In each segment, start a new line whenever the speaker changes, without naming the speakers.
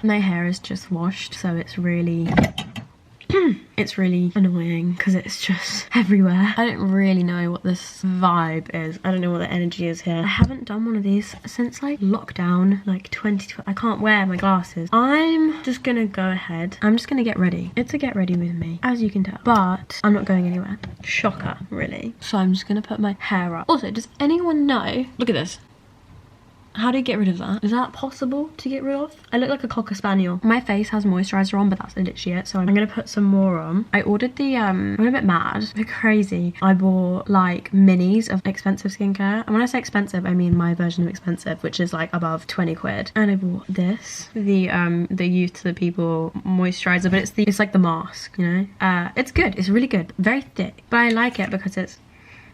My hair is just washed, so it's really it's really annoying because it's just everywhere. I don't really know what this vibe is. I don't know what the energy is here. I haven't done one of these since like lockdown, like 2020. I can't wear my glasses. I'm just gonna go ahead. I'm just gonna get ready. It's a get ready with me, as you can tell. But I'm not going anywhere. Shocker, really. So I'm just gonna put my hair up. Also, does anyone know? Look at this. How do you get rid of that? Is that possible to get rid of? I look like a cocker spaniel. My face has moisturizer on, but that's literally it. So I'm gonna put some more on. I ordered the I'm a bit mad, a bit crazy. I bought like minis of expensive skincare. And when I say expensive, I mean my version of expensive, which is like above 20 quid. And I bought this, the Youth to the People moisturizer, but it's like the mask, you know? It's good, it's really good, very thick. But I like it because it's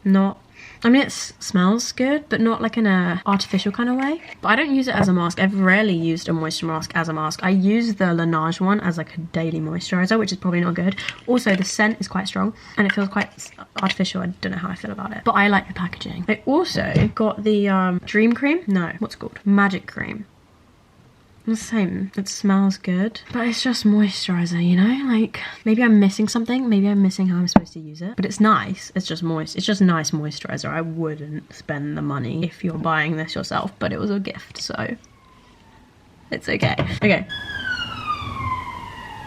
not, I mean, it smells good, but not like in a artificial kind of way. But I don't use it as a mask. I've rarely used a moisture mask as a mask. I use the Laneige one as like a daily moisturizer, which is probably not good. Also, the scent is quite strong and it feels quite artificial. I don't know how I feel about it, but I like the packaging. I also got the Dream Cream. No, what's it called? Magic Cream. The same. It smells good, but it's just moisturizer, you know? Like, maybe I'm missing something. Maybe I'm missing how I'm supposed to use it. But it's nice. It's just moist. It's just nice moisturizer. I wouldn't spend the money if you're buying this yourself, but it was a gift, so it's okay. Okay.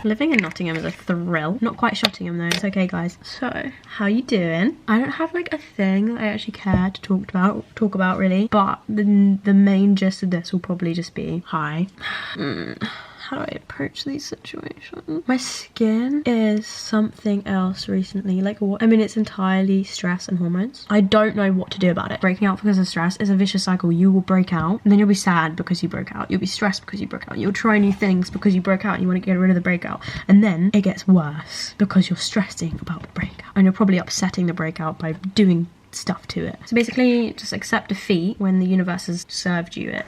Living in Nottingham is a thrill. Not quite Shottingham though. It's okay, guys. So, how you doing? I don't have like a thing that I actually care to talk about really, but the main gist of this will probably just be hi. How do I approach these situations? My skin is something else recently. Like what? I mean, it's entirely stress and hormones. I don't know what to do about it. Breaking out because of stress is a vicious cycle. You will break out and then you'll be sad because you broke out. You'll be stressed because you broke out. You'll try new things because you broke out and you want to get rid of the breakout. And then it gets worse because you're stressing about the breakout. And you're probably upsetting the breakout by doing stuff to it. So basically, just accept defeat when the universe has served you it.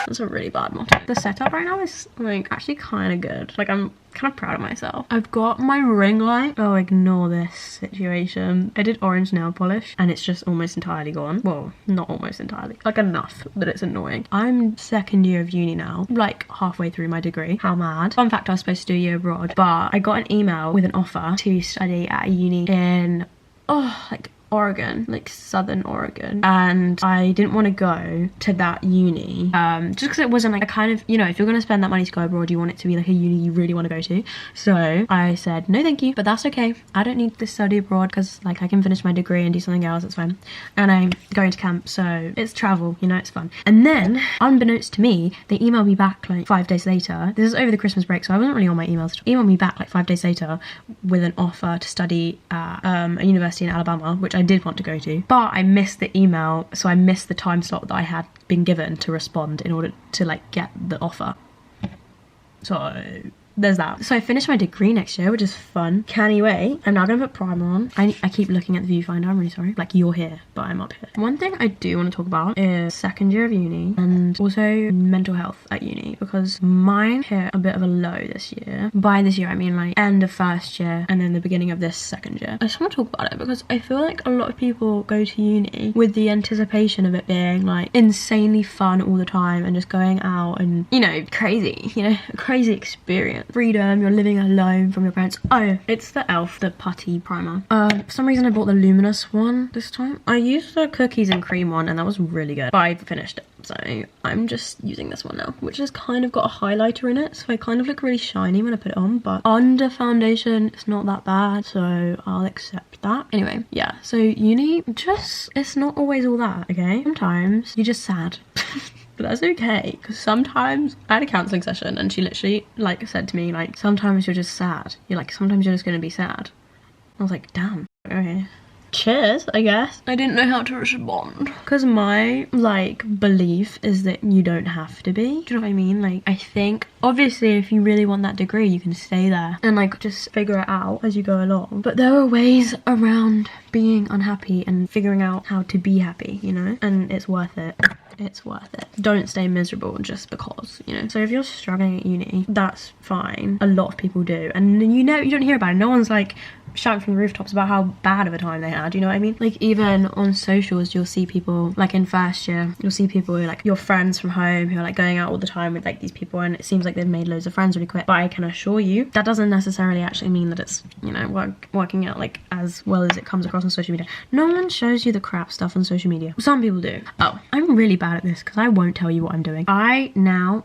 That's a really bad motto. The setup right now is like actually kind of good. Like I'm kind of proud of myself. I've got my ring light. Oh, ignore this situation. I did orange nail polish and it's just almost entirely gone. Well, not almost entirely. Like enough that it's annoying. I'm second year of uni now. Like halfway through my degree. How mad. Fun fact, I was supposed to do a year abroad, but I got an email with an offer to study at a uni in, like Oregon, like southern Oregon, and I didn't want to go to that uni just because it wasn't like a kind of, you know, if you're going to spend that money to go abroad, you want it to be like a uni you really want to go to. So I said no thank you, but that's okay. I don't need to study abroad because like I can finish my degree and do something else, it's fine. And I'm going to camp, so it's travel, you know, it's fun. And then unbeknownst to me, they emailed me back like 5 days later. This is over the Christmas break, so I wasn't really on my emails. They emailed me back like 5 days later with an offer to study at a university in Alabama, which I did want to go to, but I missed the email, so I missed the time slot that I had been given to respond in order to like get the offer. So there's that. So I finished my degree next year, which is fun. Can't you wait? I'm now gonna put primer on. I keep looking at the viewfinder, I'm really sorry. Like you're here, but I'm up here. One thing I do want to talk about is second year of uni and also mental health at uni, because mine hit a bit of a low this year. By this year, I mean like end of first year and then the beginning of this second year. I just want to talk about it because I feel like a lot of people go to uni with the anticipation of it being like insanely fun all the time and just going out and, you know, crazy, you know, a crazy experience. Freedom, you're living alone from your parents. Oh, it's the e.l.f. the putty primer. For some reason I bought the luminous one this time. I used the cookies and cream one and that was really good, but I finished it, so I'm just using this one now, which has kind of got a highlighter in it, so I kind of look really shiny when I put it on, but under foundation it's not that bad, so I'll accept that. Anyway, yeah, so uni, just, it's not always all that, okay? Sometimes you're just sad. But that's okay, because sometimes I had a counselling session and she literally like said to me like, sometimes you're just sad. You're like, sometimes you're just gonna be sad. I was like, damn, okay. Cheers, I guess. I didn't know how to respond because my like belief is that you don't have to be. Do you know what I mean? Like, I think obviously if you really want that degree you can stay there and like just figure it out as you go along, but there are ways around being unhappy and figuring out how to be happy, you know, and it's worth it. It's worth it. Don't stay miserable just because, you know. So if you're struggling at uni, that's fine. A lot of people do, and you know, you don't hear about it. No one's like, shouting from the rooftops about how bad of a time they had, you know what I mean? Like, even on socials, you'll see people, like in first year, you'll see people who are like your friends from home who are like going out all the time with like these people, and it seems like they've made loads of friends really quick. But I can assure you that doesn't necessarily actually mean that it's, you know, working out like as well as it comes across on social media. No one shows you the crap stuff on social media. Some people do. Oh, I'm really bad at this because I won't tell you what I'm doing.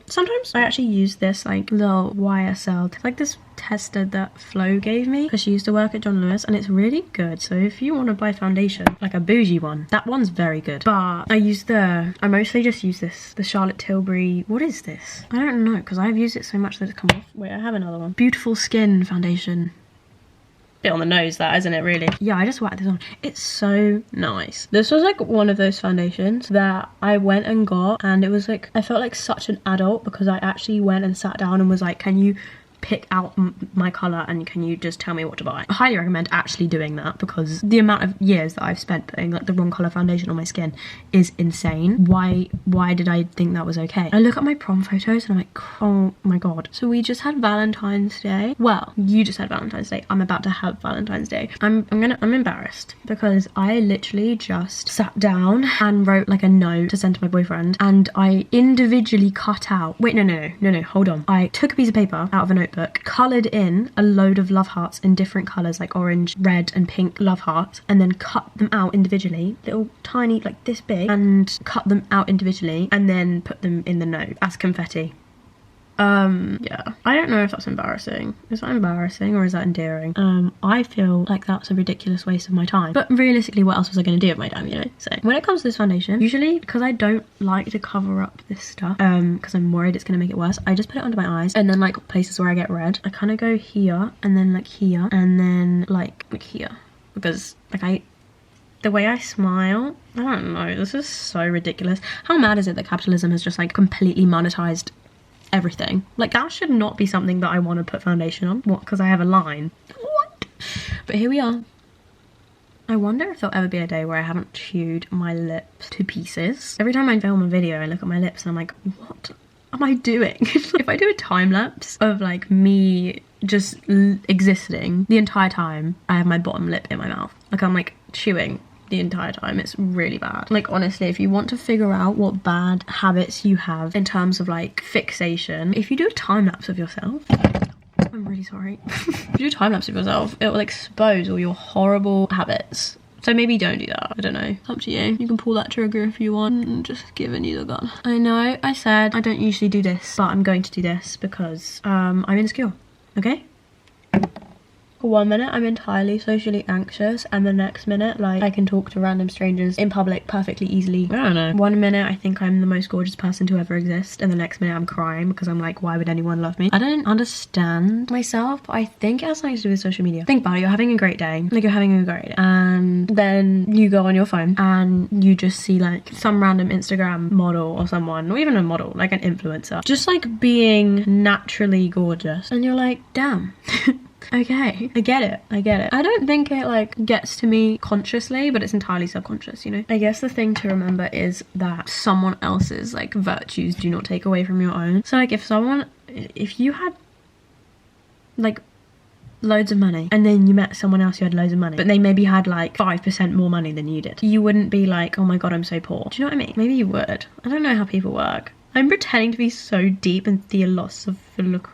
Sometimes I actually use this like little YSL, like this tester that Flo gave me because she used to work at John Lewis, and it's really good. So if you want to buy foundation, like a bougie one, that one's very good. But I mostly just use this, the Charlotte Tilbury, what is this? I don't know, because I've used it so much that it's come off. Wait, I have another one. Beautiful Skin foundation. Bit on the nose, that, isn't it, really? Yeah, I just whacked this on. It's so nice. This was like one of those foundations that I went and got, and it was like, I felt like such an adult because I actually went and sat down and was like, can you pick out my colour and can you just tell me what to buy? I highly recommend actually doing that because the amount of years that I've spent putting like the wrong colour foundation on my skin is insane. Why did I think that was okay? I look at my prom photos and I'm like, oh my god. So we just had Valentine's Day. Well, you just had Valentine's Day. I'm about to have Valentine's Day. I'm embarrassed because I literally just sat down and wrote like a note to send to my boyfriend, and I individually cut out, wait, no, hold on. I took a piece of paper out of a notebook, coloured in a load of love hearts in different colours, like orange, red and pink love hearts, and then cut them out individually, little tiny, like this big, and cut them out individually and then put them in the note as confetti. Yeah, I don't know if that's embarrassing. Is that embarrassing or is that endearing? I feel like that's a ridiculous waste of my time, but realistically, what else was I going to do with my time, you know? So when it comes to this foundation, usually, because I don't like to cover up this stuff, because I'm worried it's going to make it worse, I just put it under my eyes, and then like places where I get red, I kind of go here, and then like here, and then like here, because like the way I smile, I don't know, this is so ridiculous. How mad is it that capitalism has just like completely monetized everything? Like, that should not be something that I want to put foundation on. What, because I have a line? What? But here we are. I wonder if there'll ever be a day where I haven't chewed my lips to pieces. Every time I film a video, I look at my lips and I'm like, what am I doing? If I do a time lapse of like me just existing the entire time, I have my bottom lip in my mouth. Like, I'm like chewing the entire time. It's really bad. Like, honestly, if you want to figure out what bad habits you have in terms of like fixation, if you do a time lapse of yourself, I'm really sorry. If you do a time lapse of yourself, it will expose all your horrible habits. So maybe don't do that. I don't know. It's up to you. You can pull that trigger if you want. I'm just giving you the gun. I know I said I don't usually do this, but I'm going to do this because I'm insecure. Okay? For 1 minute I'm entirely socially anxious, and the next minute like I can talk to random strangers in public perfectly easily. I don't know. 1 minute I think I'm the most gorgeous person to ever exist, and the next minute I'm crying because I'm like, why would anyone love me? I don't understand myself, but I think it has something to do with social media. Think about it, you're having a great day, like you're having a great day, and then you go on your phone and you just see like some random Instagram model or someone, or even a model, like an influencer, just like being naturally gorgeous, and you're like, damn. Okay, I get it. I don't think it like gets to me consciously, but it's entirely subconscious, you know? I guess the thing to remember is that someone else's like virtues do not take away from your own. So like if you had like loads of money and then you met someone else who had loads of money, but they maybe had like 5% more money than you did, you wouldn't be like, oh my god, I'm so poor. Do you know what I mean? Maybe you would. I don't know how people work. I'm pretending to be so deep and philosophical,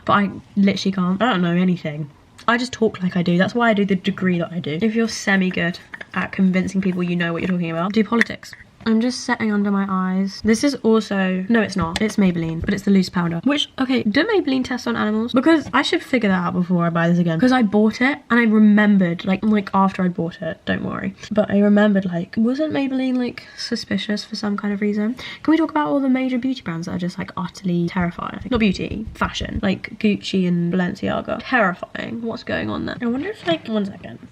but I literally can't. I don't know anything. I just talk like I do. That's why I do the degree that I do. If you're semi-good at convincing people you know what you're talking about, do politics. I'm just setting under my eyes. This is also, no it's not, it's Maybelline, but it's the loose powder. Which, okay, do Maybelline test on animals? Because I should figure that out before I buy this again. Because I bought it and I remembered, like after I bought it, don't worry. But I remembered like, wasn't Maybelline like suspicious for some kind of reason? Can we talk about all the major beauty brands that are just like utterly terrifying? Not beauty, fashion. Like Gucci and Balenciaga. Terrifying. What's going on there? I wonder if like, 1 second.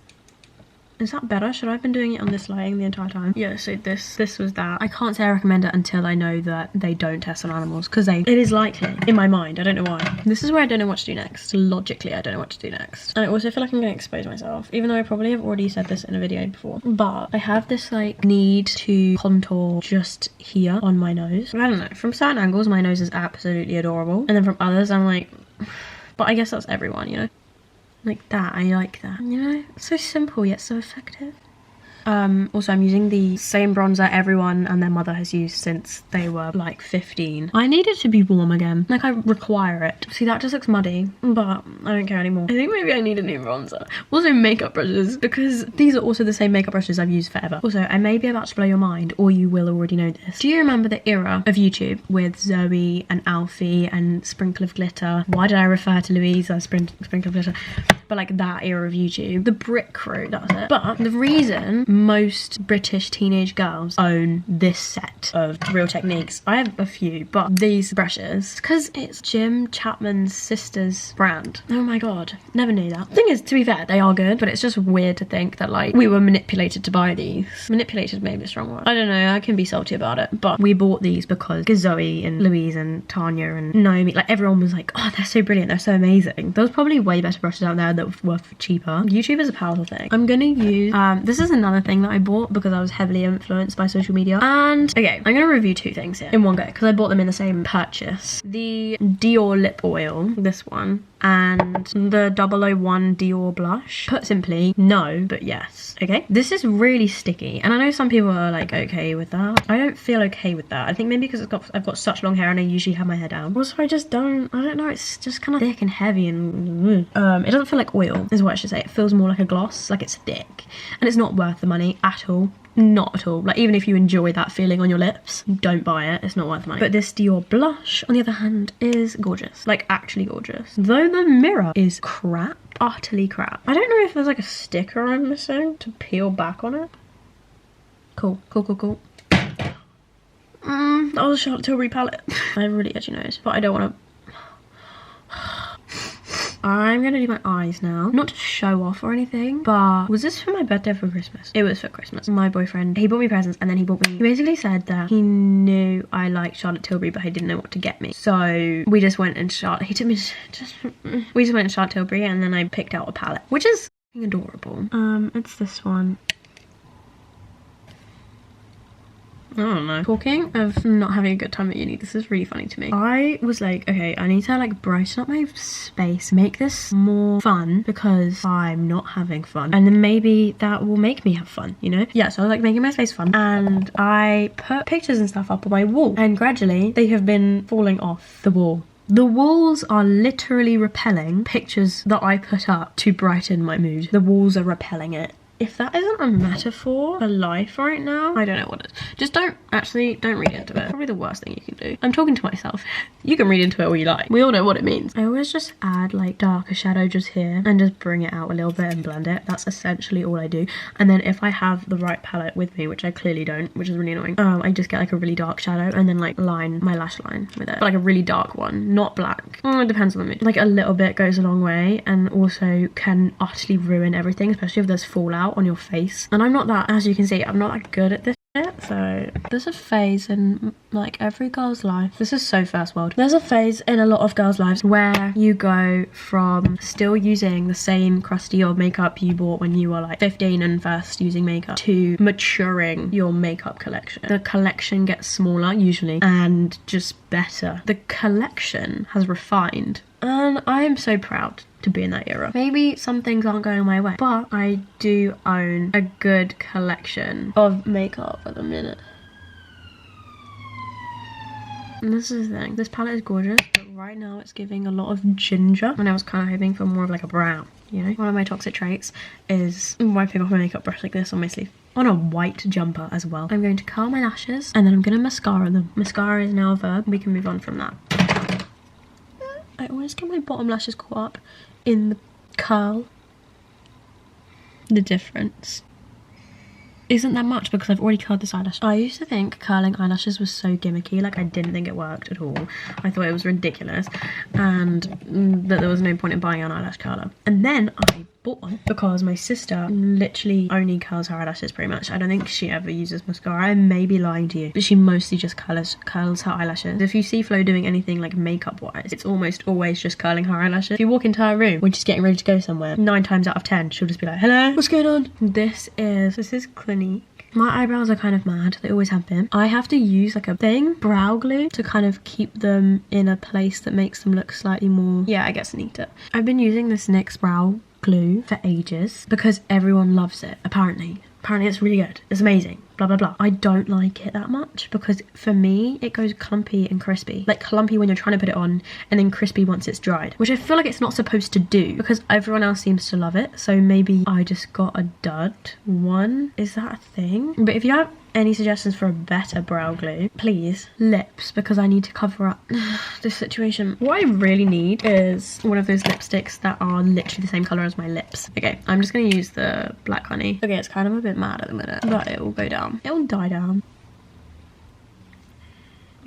Is that better? Should I have been doing it on this lighting the entire time? Yeah, so this was that. I can't say I recommend it until I know that they don't test on animals, because it is likely, in my mind. I don't know why. This is where I don't know what to do next. Logically, I don't know what to do next. And I also feel like I'm going to expose myself, even though I probably have already said this in a video before. But I have this like need to contour just here on my nose. I don't know. From certain angles, my nose is absolutely adorable. And then from others, I'm like, But I guess that's everyone, you know? Like that, I like that. You know, so simple yet so effective. Also I'm using the same bronzer everyone and their mother has used since they were like 15. I need it to be warm again. Like I require it. See, that just looks muddy, but I don't care anymore. I think maybe I need a new bronzer. Also makeup brushes, because these are also the same makeup brushes I've used forever. Also, I may be about to blow your mind, or you will already know this. Do you remember the era of YouTube with Zoe and Alfie and Sprinkle of Glitter? Why did I refer to Louise as Sprinkle of Glitter? But like that era of YouTube. The Brick Crew, that's it. But the reason most British teenage girls own this set of Real Techniques, I have a few, but these brushes, because it's Jim Chapman's sister's brand. Oh my god, never knew that. Thing is, to be fair, they are good, but it's just weird to think that like we were manipulated to buy these. Manipulated may be a strong word. I don't know, I can be salty about it, but we bought these because Zoe and Louise and Tanya and Naomi, like everyone was like, oh, they're so brilliant, they're so amazing. There was probably way better brushes out there that were cheaper. YouTube is a powerful thing. I'm gonna use, this is another thing that I bought because I was heavily influenced by social media. And okay, I'm gonna review two things here in one go because I bought them in the same purchase. The Dior lip oil, this one, and the 001 Dior blush. Put simply, no, but yes. Okay, this is really sticky, and I know some people are like okay with that. I don't feel okay with that. I think maybe because I've got such long hair and I usually have my hair down. Also, I don't know, it's just kind of thick and heavy and it doesn't feel like oil is what I should say. It feels more like a gloss, like it's thick, and it's not worth the money at all. Not at all. Like even if you enjoy that feeling on your lips, don't buy it, it's not worth the money. But this Dior blush on the other hand is gorgeous, like actually gorgeous, though the mirror is crap, utterly crap. I don't know if there's like a sticker I'm missing to peel back on it. Cool. That was a Charlotte Tilbury palette. I have a really edgy nose, but I don't want to. I'm gonna do my eyes now, not to show off or anything, but was this for my birthday or for Christmas? It was for Christmas. My boyfriend, he bought me presents, and then he basically said that he knew I liked Charlotte Tilbury but he didn't know what to get me, so we just went and we just went to Charlotte Tilbury, and then I picked out a palette, which is adorable. It's this one. I don't know. Talking of not having a good time at uni, this is really funny to me. I was like, okay, I need to like brighten up my space, make this more fun because I'm not having fun, and then maybe that will make me have fun, you know? Yeah, so I was like making my space fun, and I put pictures and stuff up on my wall, and gradually they have been falling off the wall. The walls are literally repelling pictures that I put up to brighten my mood. The walls are repelling it. If that isn't a metaphor for life right now, I don't know what it is. Just don't read into it. Probably the worst thing you can do. I'm talking to myself. You can read into it all you like. We all know what it means. I always just add like darker shadow just here and just bring it out a little bit and blend it. That's essentially all I do. And then if I have the right palette with me, which I clearly don't, which is really annoying, I just get like a really dark shadow and then like line my lash line with it. But like a really dark one, not black. It depends on the mood. Like a little bit goes a long way and also can utterly ruin everything, especially if there's fallout on your face, and I'm not that, as you can see, I'm not that good at this shit. So there's a phase in like every girl's life, this is so first world, there's a phase in a lot of girls' lives where you go from still using the same crusty old makeup you bought when you were like 15 and first using makeup to maturing your makeup collection. The collection gets smaller usually and just better. The collection has refined, and I am so proud to be in that era. Maybe some things aren't going my way, but I do own a good collection of makeup at the minute. And this is the thing, this palette is gorgeous, but right now it's giving a lot of ginger, and I was kind of hoping for more of like a brown, you know? One of my toxic traits is wiping off my makeup brush like this on my sleeve. On a white jumper as well. I'm going to curl my lashes, and then I'm going to mascara them. Mascara is now a verb, we can move on from that. I always get my bottom lashes caught up in the curl. The difference isn't that much because I've already curled this eyelash. I used to think curling eyelashes was so gimmicky, like I didn't think it worked at all. I thought it was ridiculous and that there was no point in buying an eyelash curler. And then I bought one because my sister literally only curls her eyelashes pretty much. I don't think she ever uses mascara. I may be lying to you, but she mostly just curls her eyelashes. If you see Flo doing anything like makeup wise, it's almost always just curling her eyelashes. If you walk into her room when she's getting ready to go somewhere, 9 times out of 10 she'll just be like, hello, what's going on? This is Clinique. My eyebrows are kind of mad. They always have been. I have to use like a thing, brow glue, to kind of keep them in a place that makes them look slightly more, yeah, I guess neater. I've been using this NYX brow glue for ages because everyone loves it, apparently. Apparently it's really good. It's amazing. Blah, blah, blah. I don't like it that much because for me, it goes clumpy and crispy. Like clumpy when you're trying to put it on and then crispy once it's dried, which I feel like it's not supposed to do because everyone else seems to love it. So maybe I just got a dud one. Is that a thing? But if you have any suggestions for a better brow glue, please. Lips, because I need to cover up this situation. What I really need is one of those lipsticks that are literally the same colour as my lips. Okay, I'm just going to use the Black Honey. Okay, it's kind of a bit mad at the minute, but it will go down. It will die down.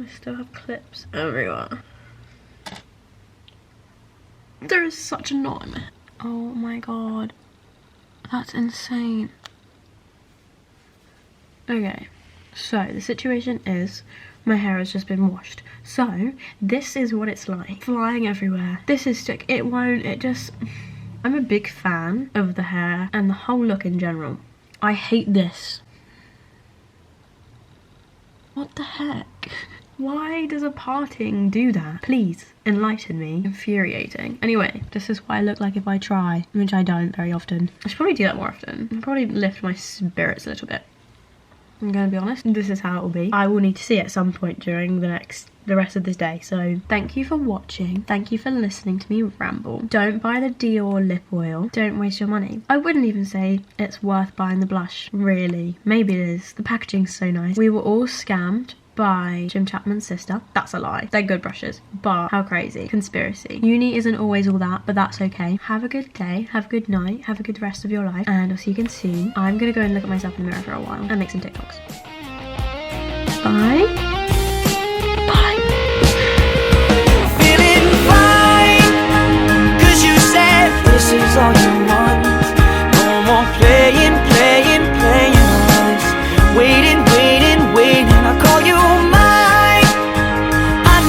I still have clips everywhere. There is such a knot in it. Oh my god. That's insane. Okay, so the situation is my hair has just been washed. So this is what it's like. Flying everywhere. This is sick. It won't, it just... I'm a big fan of the hair and the whole look in general. I hate this. What the heck? Why does a parting do that? Please enlighten me. Infuriating. Anyway, this is what I look like if I try, which I don't very often. I should probably do that more often. I'll probably lift my spirits a little bit. I'm gonna be honest, this is how it will be. I will need to see it at some point during the rest of this day. So thank you for watching. Thank you for listening to me ramble. Don't buy the Dior lip oil. Don't waste your money. I wouldn't even say it's worth buying the blush, really. Maybe it is. The packaging's so nice. We were all scammed by Jim Chapman's sister. That's a lie. They're good brushes, but how crazy. Conspiracy. Uni isn't always all that, but that's okay. Have a good day, have a good night, have a good rest of your life, and I'll see you again soon. I'm gonna go and look at myself in the mirror for a while and make some TikToks. Bye. Bye.
Feeling fine, 'cause you said this is all you